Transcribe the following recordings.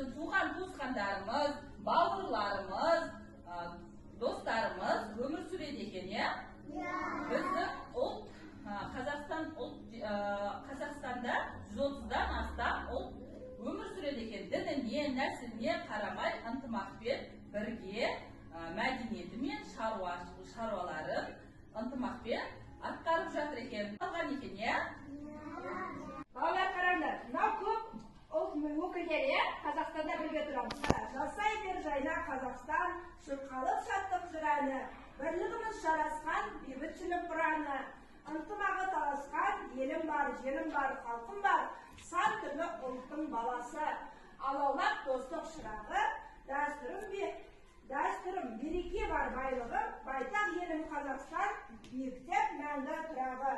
біздің туған туысқандарымыз, бауырларымыз, достарымыз өмір сүреді екен, иә? Біздің ұлт, Қазақстанда 130-дан астам ұлт өмір сүреді екен. Дініне, нәсіліне қарамай ынтымақпен бірге мәдениеті мен шаруаларын ынтымақпен атқарып жатыр екен. Алған екен, иә? Балалар, қараңдар, мынау көп ұлт өкілдері Қазақстанда бірге тұрамыз. Жасай бер жайна Қазақстан, шырқалып шаттық жыраны, бірлігіміз жарасқан бейбітшілік ұраны, ынтымағы таласқан елім бар, жерім бар, халқым бар, сан түрлі ұлттың баласы, алаулап достық шырағы, дәстүрім береке бар байлығы, байтақ елім Қазақстан, биіктеп мәңгі тұрағы,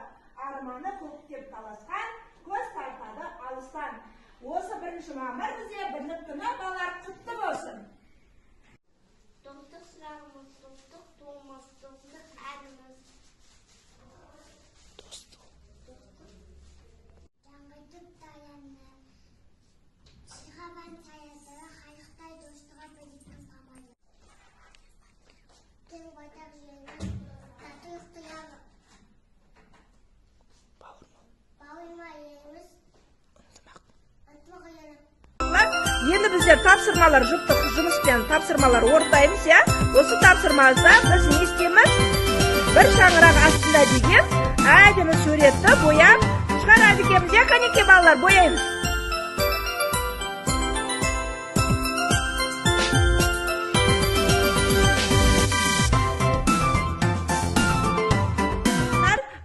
арманы көктеп таласқан, көз тартады алыстан. Осы 1 мамыр бізде бірлік күні, балалар, құтты болсын. Достық сұрағымыз, достық туымыз, достық әріміз. Жаңғыртып таянды, шығабан саясыға қайықтай достыға беретін самайы. Тен байтақ жерді, татық тұяғы. Бауырма еліміз, ынтымақ елім. Енді біздер тапсырмалар, жұптық жұмыспен тапсырмалар орындаймыз, я? Осы тапсырмазда біз не істейміз? Бір шаңырақ астында деген әдемі суретті бояп шығарады екенбіз, я? Қанекей балалар, бояймыз.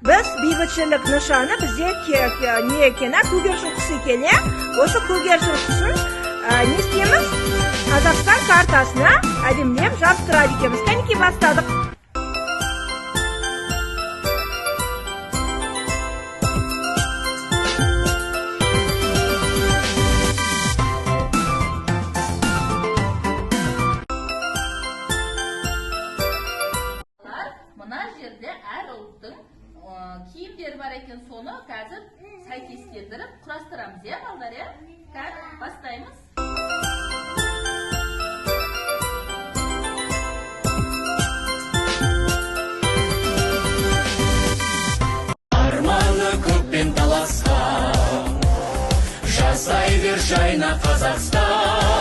Біз бейбітшілік нышаны бізде не екен, көгершін құсы екен, я? Осы көгершін құсын не істейміз? Қазақстан картасына әдемілеп жабыстырады екенбіз. Қанекей бастадық. Мына жерде әр ұлттың киімдері бар екен, соны қазір сәйкестендіріп құрастырамыз, иә, балдар, иә? Қазір бастаймыз. Арманы көкпен таласқан, жасай бер жайна Қазақстан.